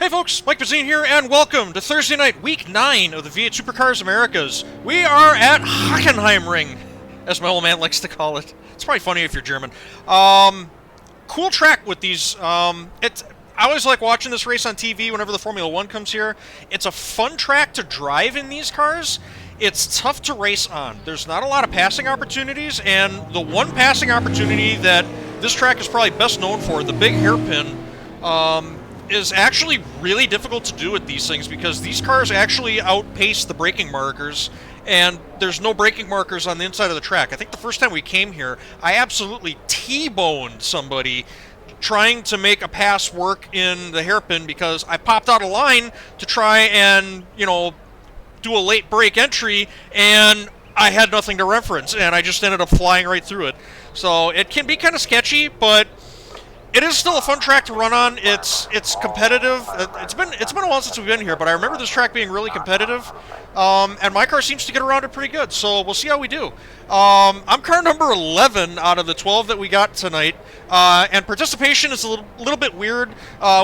Hey folks, Mike Bazine here, and welcome to Thursday night, week 9 of the V8 Supercars Americas. We are at Hockenheim Ring, as my old man likes to call it. It's probably funny if you're German. Cool track with these. I always like watching this race on TV whenever the Formula 1 comes here. It's a fun track to drive in these cars. It's tough to race on. There's not a lot of passing opportunities, and the one passing opportunity that this track is probably best known for, the big hairpin, is actually really difficult to do with these things because these cars actually outpace the braking markers, and there's no braking markers on the inside of the track. I think the first time we came here, I absolutely T-boned somebody trying to make a pass work in the hairpin because I popped out of line to try and, do a late break entry, and I had nothing to reference, and I just ended up flying right through it. So it can be kind of sketchy, but it is still a fun track to run on. It's competitive. It's been a while since we've been here, but I remember this track being really competitive. And my car seems to get around it pretty good, so we'll see how we do. I'm car number 11 out of the 12 that we got tonight, and participation is a little bit weird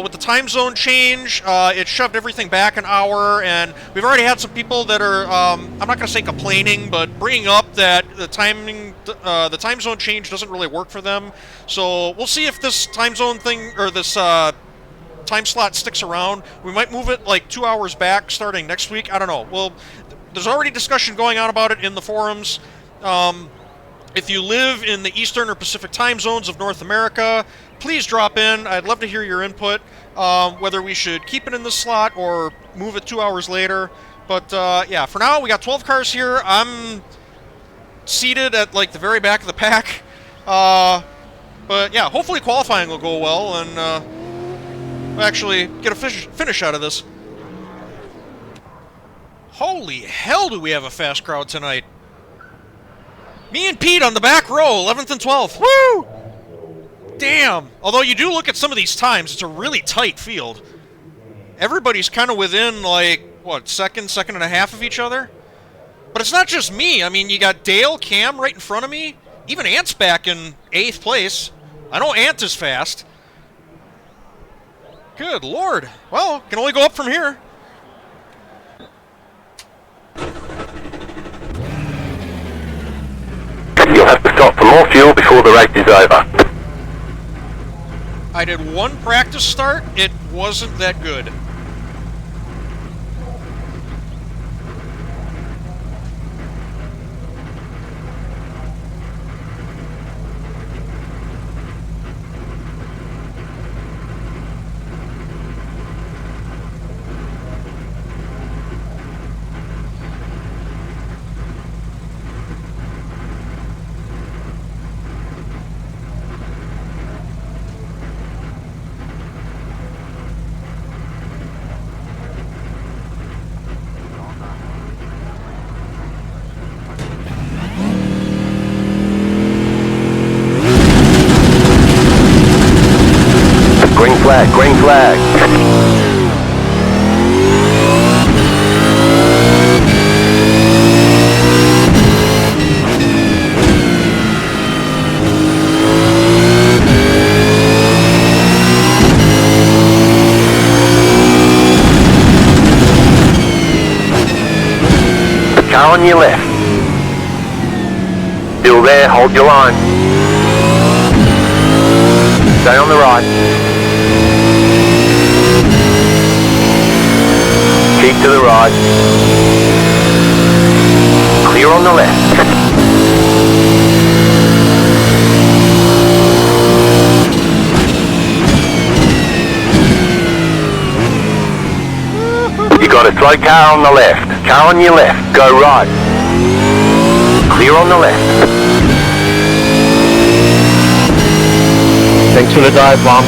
with the time zone change. It shoved everything back an hour, and we've already had some people that are, I'm not going to say complaining, but bringing up that the time zone change doesn't really work for them. So we'll see if this time zone thing, or this time slot sticks around. We might move it like 2 hours back starting next week. I don't know. Well, there's already discussion going on about it in the forums. If you live in the Eastern or Pacific time zones of North America, please drop in. I'd love to hear your input, whether we should keep it in this slot or move it 2 hours later. But yeah, for now, we got 12 cars here. I'm seated at like the very back of the pack. But yeah, hopefully qualifying will go well, and we'll actually get a finish out of this. Holy hell, do we have a fast crowd tonight. Me and Pete on the back row, 11th and 12th. Woo! Damn. Although you do look at some of these times, it's a really tight field. Everybody's kind of within, like, what, second and a half of each other? But it's not just me. I mean, you got Dale, Cam right in front of me. Even Ant's back in 8th place. I know Ant is fast. Good Lord. Well, can only go up from here. You'll have to stop for more fuel before the race is over. I did one practice start. It wasn't that good. Green flag. Car on your left. Still there, hold your line. Stay on the right. Keep to the right. Clear on the left. You got a slow car on the left. Car on your left. Go right. Clear on the left. Thanks for the dive bomb.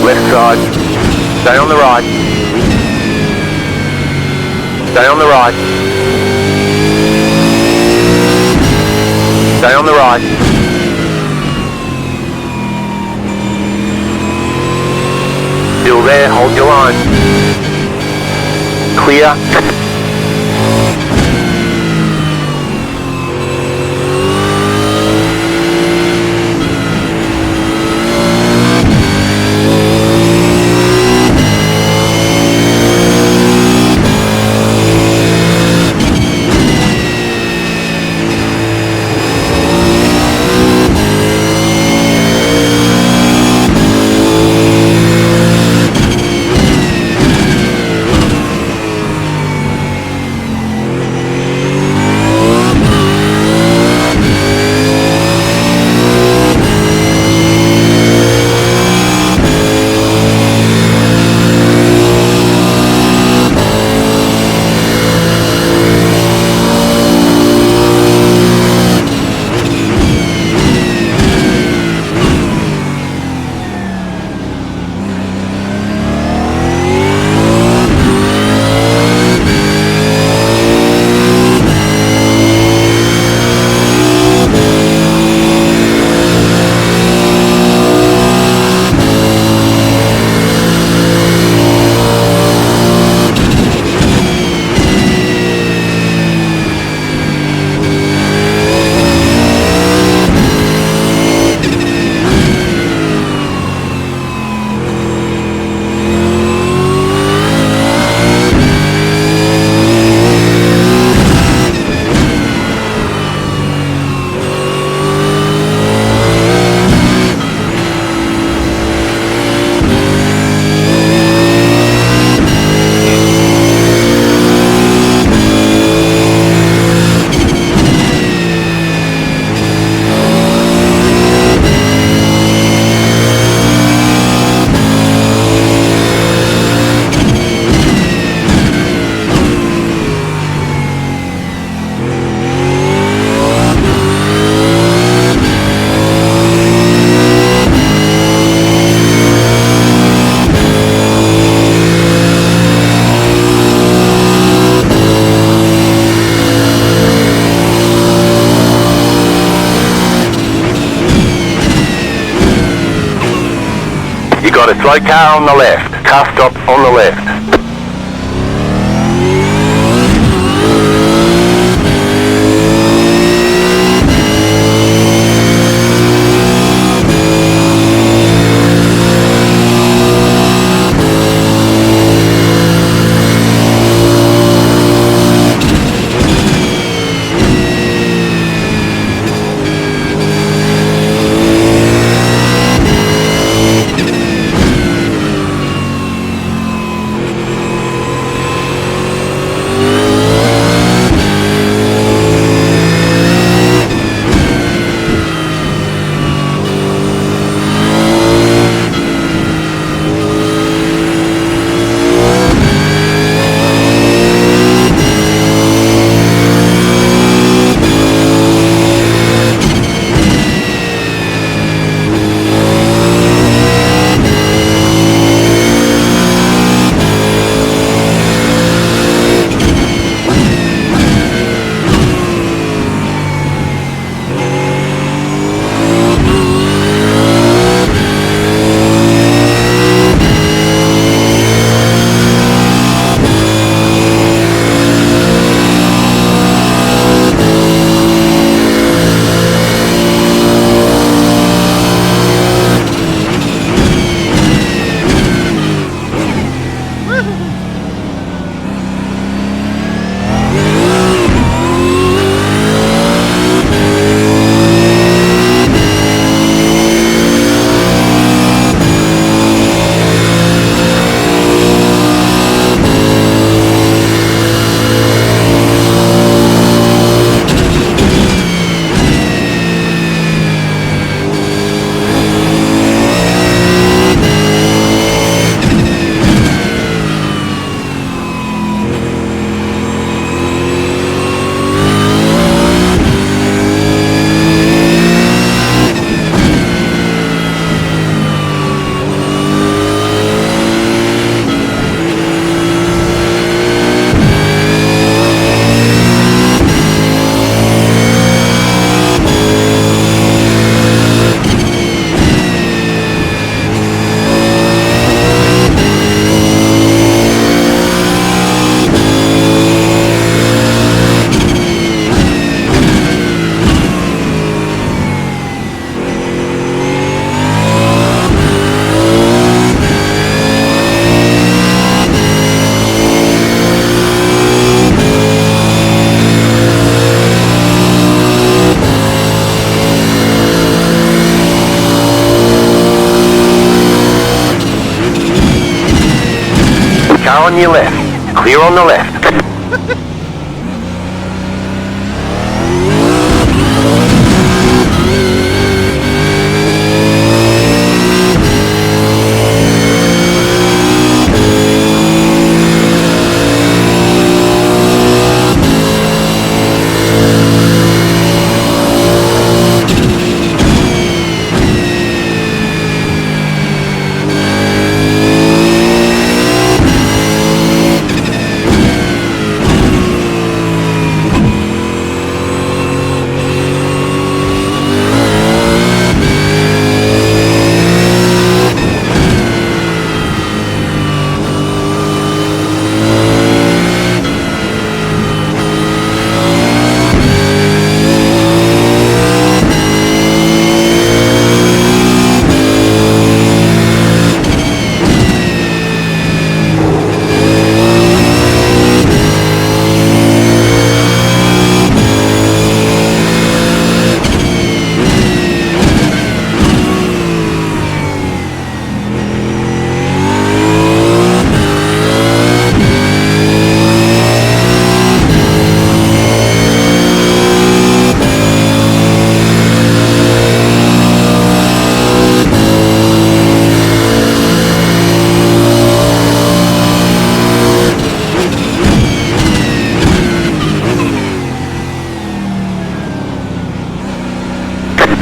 Left side. Stay on the right. Stay on the right. Stay on the right. Still there, hold your line. Clear. 1 Slow car on the left. Car stop on the left. Car on your left. Clear on the left.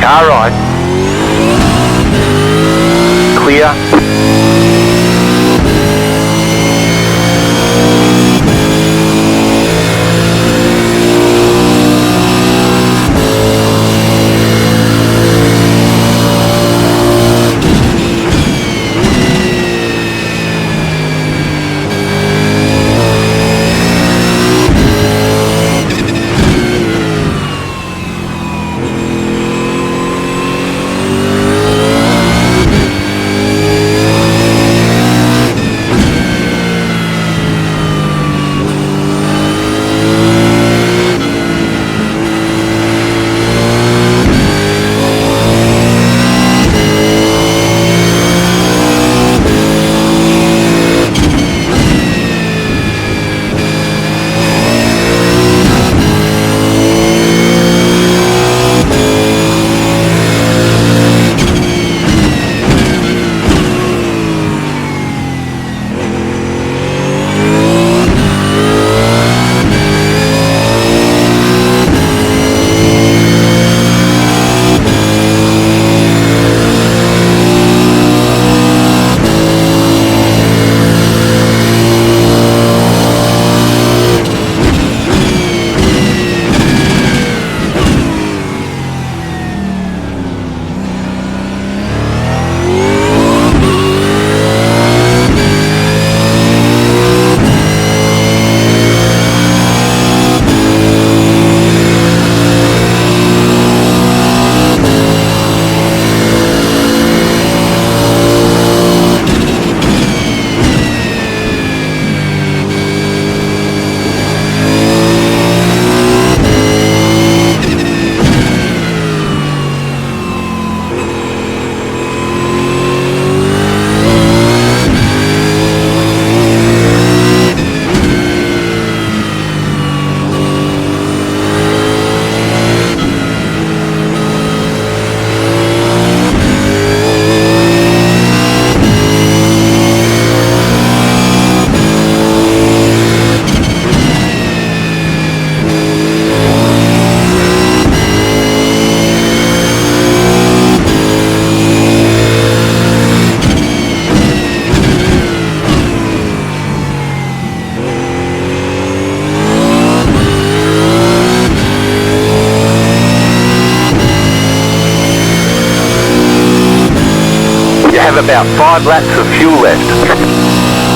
Car right. Clear. about 5 laps of fuel left.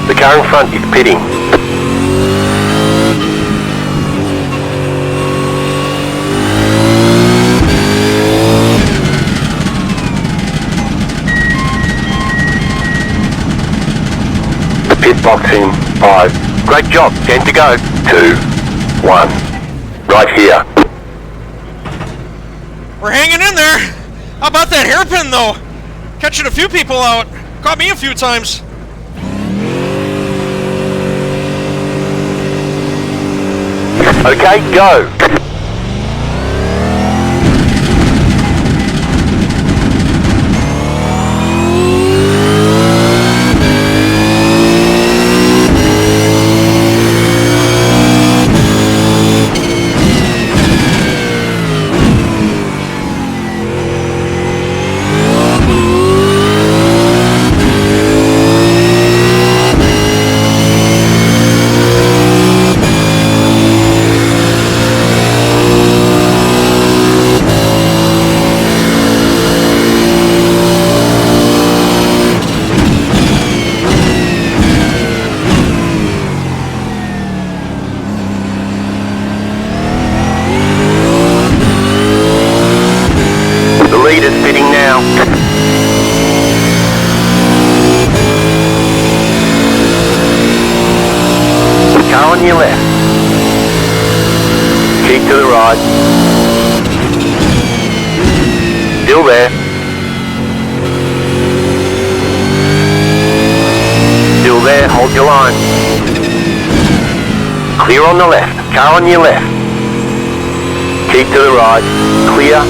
The car in front is pitting. The pit box in 5. Great job. 10 to go. 2, 1. Right here. We're hanging in there. How about that hairpin, though? Catching a few people out. Caught me a few times. Okay, go. On your left. Keep to the right. Still there. Still there, hold your line. Clear on the left. Car on your left. Keep to the right. Clear.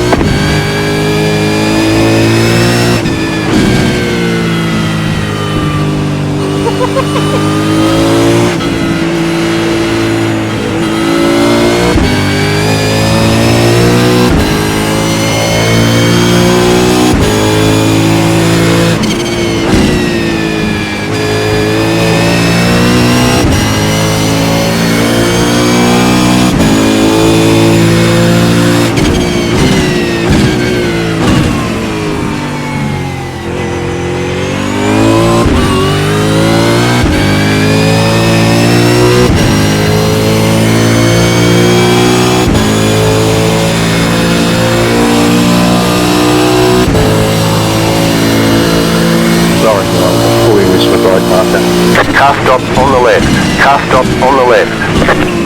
Car stop on the left. Car stop on the left.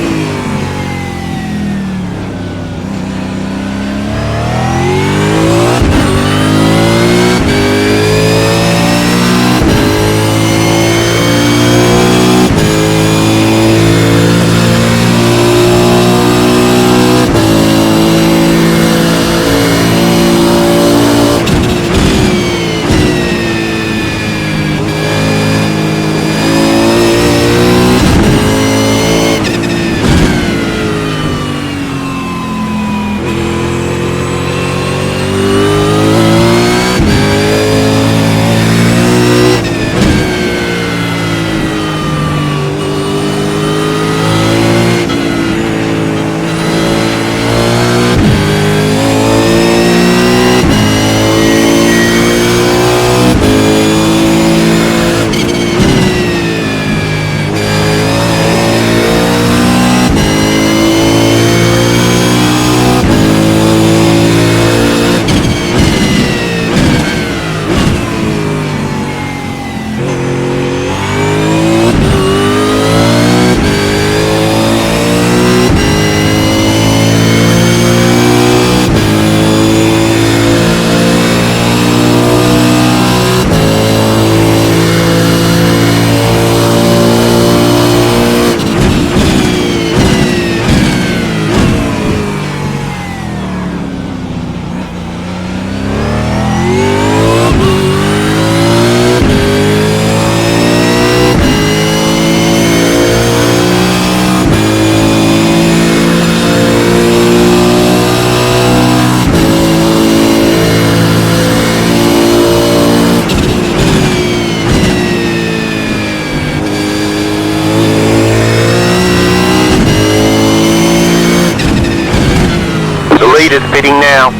Leaders fitting now.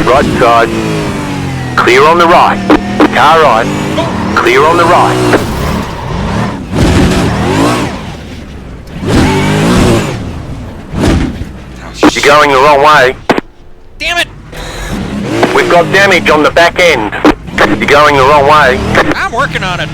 Right side. Clear on the right. Car right. Clear on the right. You're going the wrong way. Damn it! We've got damage on the back end. You're going the wrong way. I'm working on it.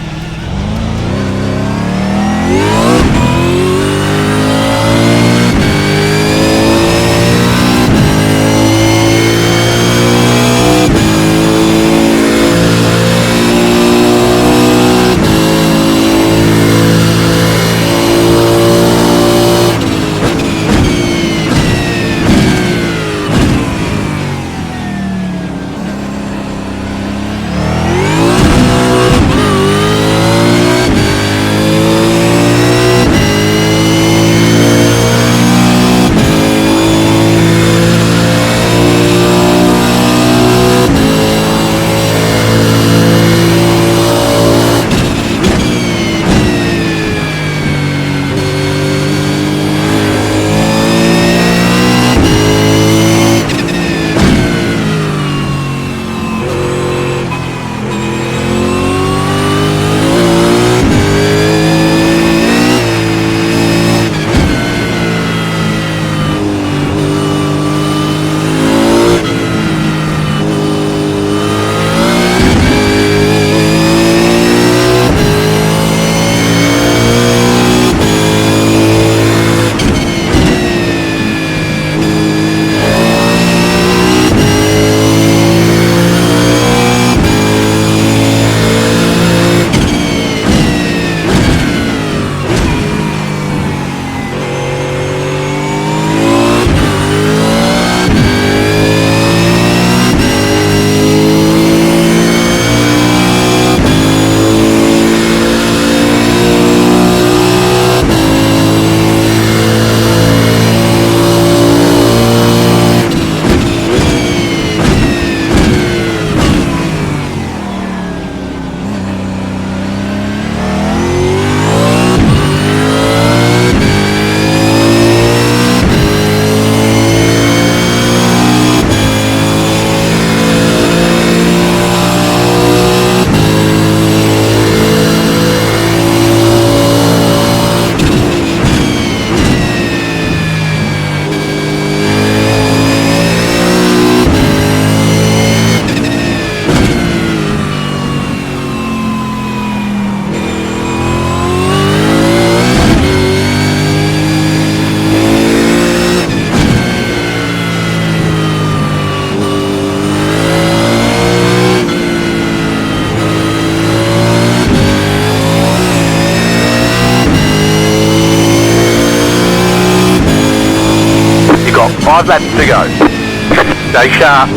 5 laps to go. Stay sharp.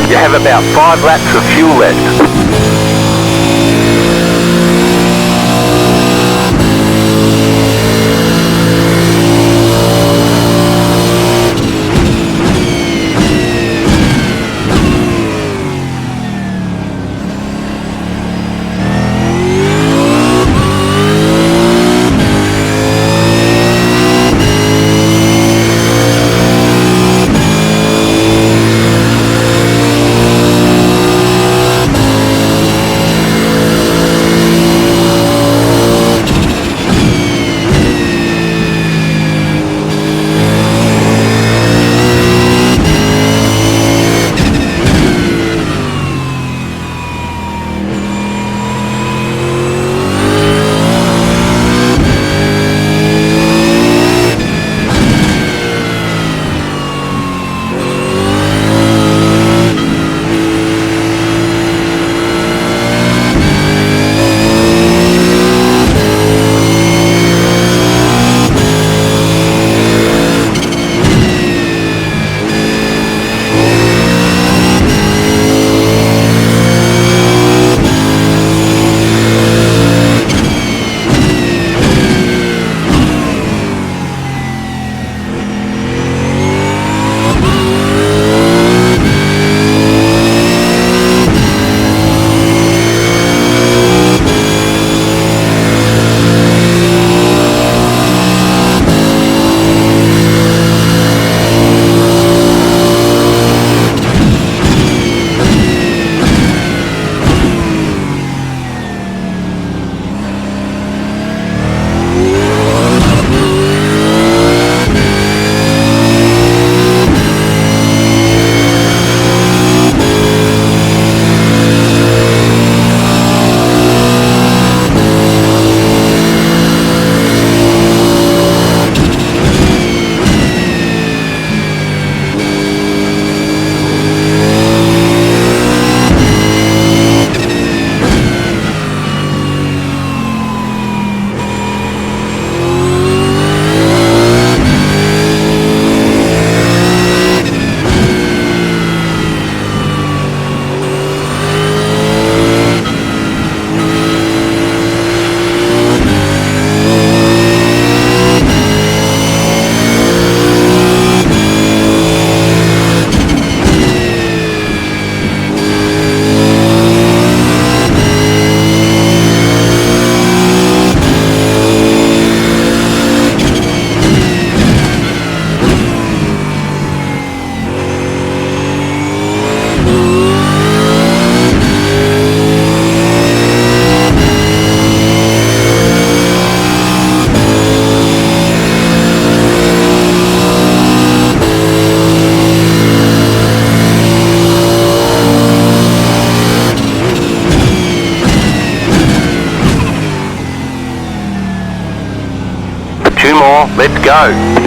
You have about 5 laps of fuel left. Let's go.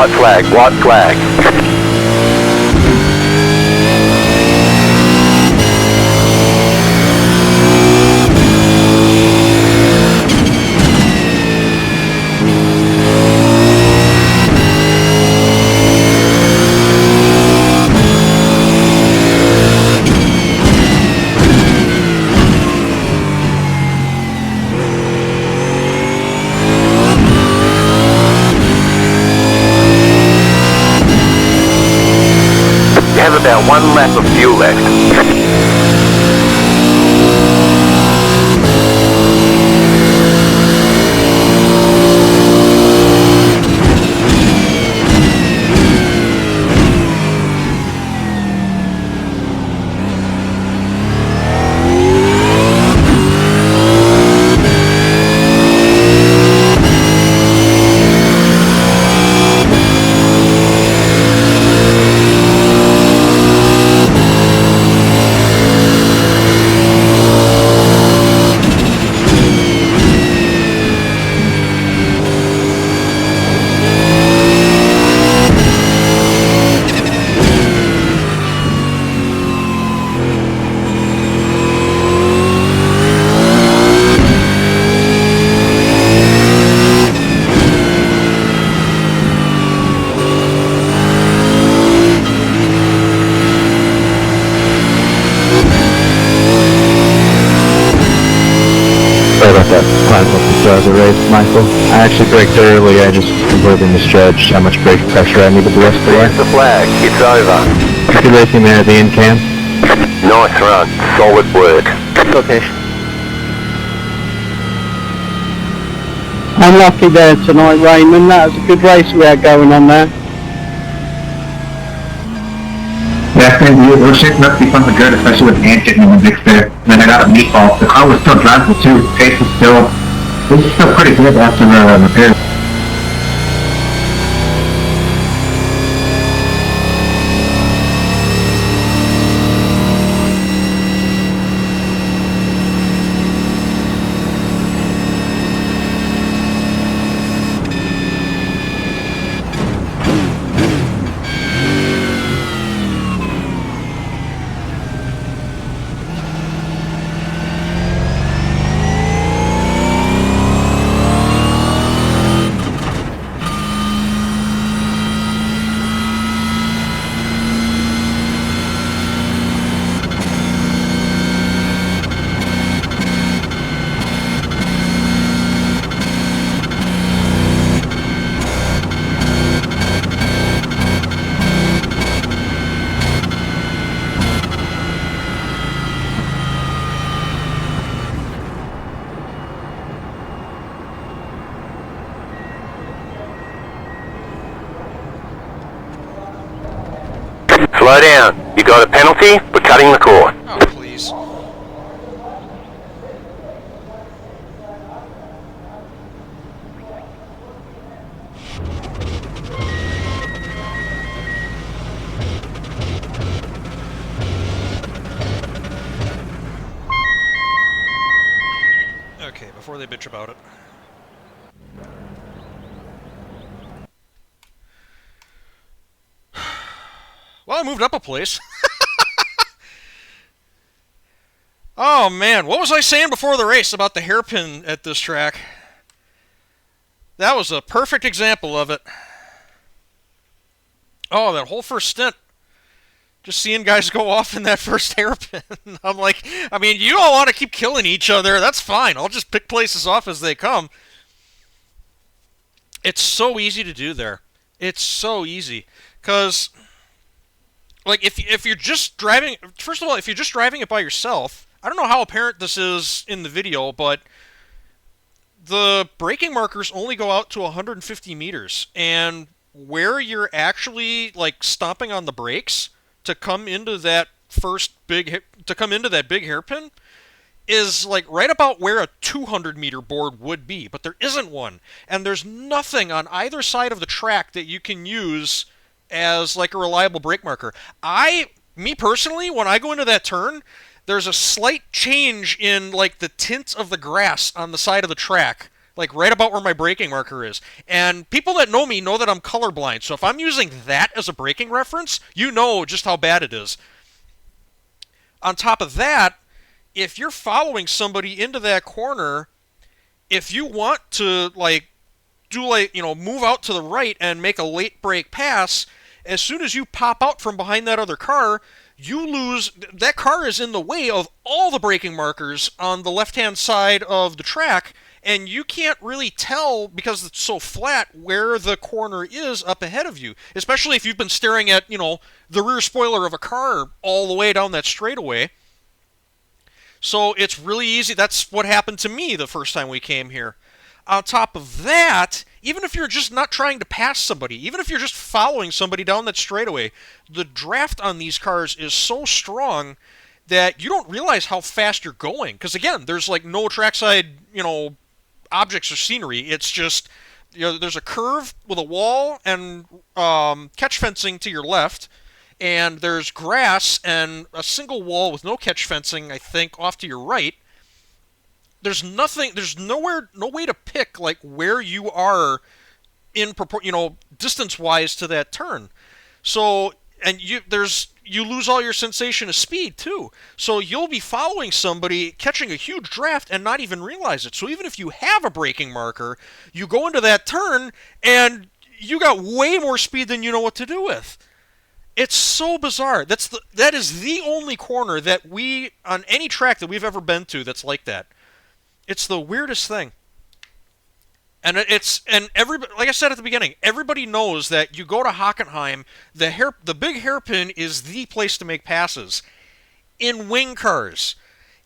white flag, white flag. You have about 1 lap of fuel left. Sorry about that. Climb up the start of the race, Michael. I actually braked early. I just completely misjudged how much brake pressure I needed the rest of the way. There's the flag. It's over. Good racing there at the end, Cam. Nice run. Solid work. Okay. Unlucky there tonight, Raymond. That was a good race we had going on there. Yeah, it was shaping up to be something good, especially with Ant getting in the mix there. And then I got a meatball. The car was still drivable too. Pace was still, it was still pretty good after the repair. Slow down. You got a penalty? We're cutting the cord. Oh, please. Okay, before they bitch about it. Well, I moved up a place. Oh, man. What was I saying before the race about the hairpin at this track? That was a perfect example of it. Oh, that whole first stint. Just seeing guys go off in that first hairpin. I'm like, I mean, you all want to keep killing each other. That's fine. I'll just pick places off as they come. It's so easy to do there. It's so easy. Because, like, if you're just driving... First of all, if you're just driving it by yourself... I don't know how apparent this is in the video, but the braking markers only go out to 150 meters. And where you're actually, like, stomping on the brakes to come into that big hairpin is, like, right about where a 200-meter board would be. But there isn't one. And there's nothing on either side of the track that you can use as, like, a reliable brake marker. Me personally, when I go into that turn... There's a slight change in, like, the tint of the grass on the side of the track like right about where my braking marker is. And people that know me know that I'm colorblind, so if I'm using that as a braking reference, you know just how bad it is. On top of that, if you're following somebody into that corner, if you want to move out to the right and make a late brake pass, as soon as you pop out from behind that other car, you lose. That car is in the way of all the braking markers on the left-hand side of the track, and you can't really tell, because it's so flat, where the corner is up ahead of you, especially if you've been staring at, the rear spoiler of a car all the way down that straightaway. So it's really easy. That's what happened to me the first time we came here. On top of that, even if you're just not trying to pass somebody, even if you're just following somebody down that straightaway, the draft on these cars is so strong that you don't realize how fast you're going. Because again, there's like no trackside, objects or scenery. It's just, there's a curve with a wall and catch fencing to your left, and there's grass and a single wall with no catch fencing, I think, off to your right. There's nothing. There's no way to pick like where you are in distance-wise to that turn. So, and you lose all your sensation of speed too. So you'll be following somebody, catching a huge draft, and not even realize it. So even if you have a braking marker, you go into that turn and you got way more speed than you know what to do with. It's so bizarre. That is the only corner that we, on any track that we've ever been to, that's like that. It's the weirdest thing. And everybody, like I said at the beginning, everybody knows that you go to Hockenheim, the big hairpin is the place to make passes. In wing cars,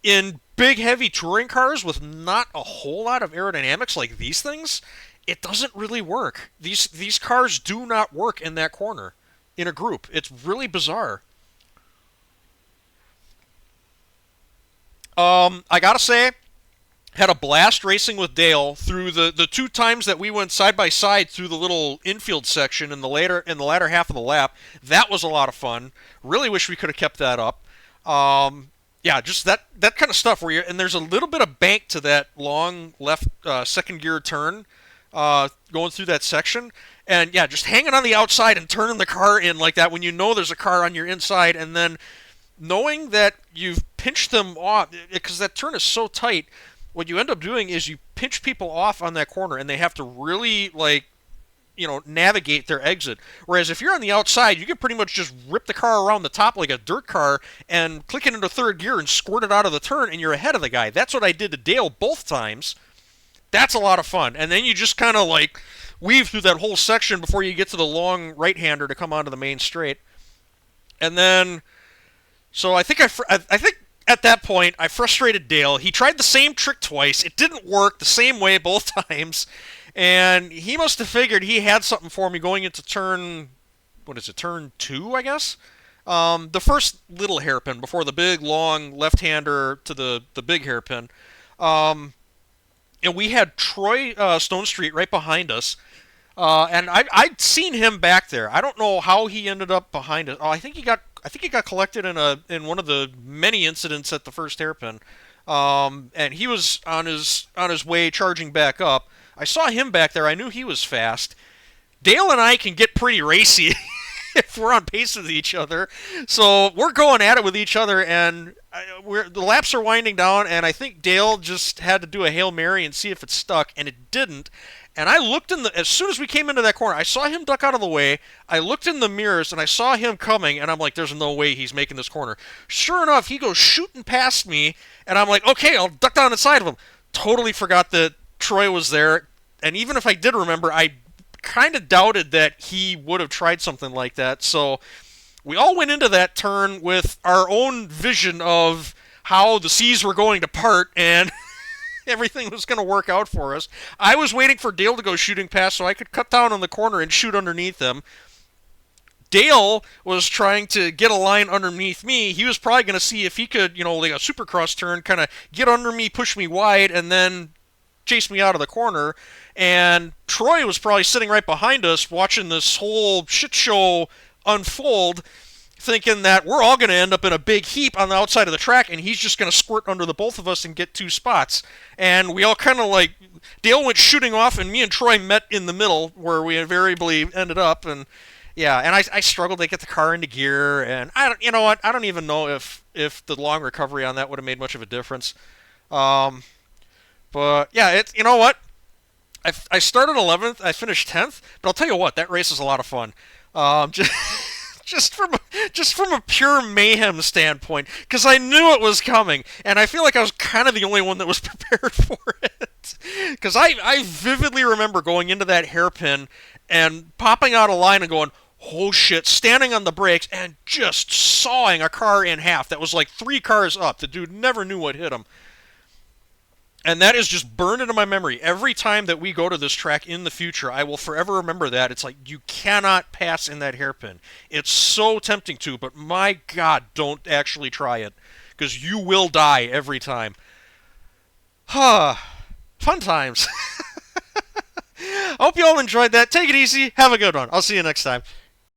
in big heavy touring cars with not a whole lot of aerodynamics like these things, it doesn't really work. These cars do not work in that corner in a group. It's really bizarre. I gotta say, had a blast racing with Dale through the two times that we went side by side through the little infield section in the latter half of the lap. That was a lot of fun. Really wish we could have kept that up. Yeah, just that kind of stuff where and there's a little bit of bank to that long left second gear turn going through that section. And yeah, just hanging on the outside and turning the car in like that when you know there's a car on your inside, and then knowing that you've pinched them off, because that turn is so tight. What you end up doing is you pinch people off on that corner, and they have to really, navigate their exit. Whereas if you're on the outside, you can pretty much just rip the car around the top like a dirt car and click it into third gear and squirt it out of the turn, and you're ahead of the guy. That's what I did to Dale both times. That's a lot of fun. And then you just kind of, weave through that whole section before you get to the long right-hander to come onto the main straight. And then, so I think at that point, I frustrated Dale. He tried the same trick twice. It didn't work the same way both times. And he must have figured he had something for me going into turn 2, I guess? The first little hairpin before the big, long left-hander to the big hairpin. And we had Troy Stone Street right behind us. And I'd seen him back there. I don't know how he ended up behind us. Oh, I think he got collected in one of the many incidents at the first hairpin, and he was on his way charging back up. I saw him back there. I knew he was fast. Dale and I can get pretty racy if we're on pace with each other, so we're going at it with each other, and the laps are winding down, and I think Dale just had to do a Hail Mary and see if it stuck, and it didn't. And I looked as soon as we came into that corner, I saw him duck out of the way. I looked in the mirrors, and I saw him coming, and I'm like, there's no way he's making this corner. Sure enough, he goes shooting past me, and I'm like, okay, I'll duck down inside of him. Totally forgot that Troy was there, and even if I did remember, I kind of doubted that he would have tried something like that. So we all went into that turn with our own vision of how the seas were going to part, and everything was going to work out for us. I was waiting for Dale to go shooting past so I could cut down on the corner and shoot underneath him. Dale was trying to get a line underneath me. He was probably going to see if he could, like a Supercross turn, kind of get under me, push me wide, and then chase me out of the corner. And Troy was probably sitting right behind us watching this whole shit show unfold, thinking that we're all going to end up in a big heap on the outside of the track, and he's just going to squirt under the both of us and get 2 spots. And we all kind of like, Dale went shooting off, and me and Troy met in the middle, where we invariably ended up. And yeah, and I struggled to get the car into gear, and you know what? I don't even know if the long recovery on that would have made much of a difference. But yeah, you know what? I started 11th, I finished 10th, but I'll tell you what, that race was a lot of fun. Just from a pure mayhem standpoint, because I knew it was coming, and I feel like I was kind of the only one that was prepared for it. Because I vividly remember going into that hairpin and popping out of line and going, oh shit, standing on the brakes and just sawing a car in half that was like 3 cars up. The dude never knew what hit him. And that is just burned into my memory. Every time that we go to this track in the future, I will forever remember that. It's like, you cannot pass in that hairpin. It's so tempting to, but my God, don't actually try it. Because you will die every time. Fun times. I hope you all enjoyed that. Take it easy. Have a good one. I'll see you next time.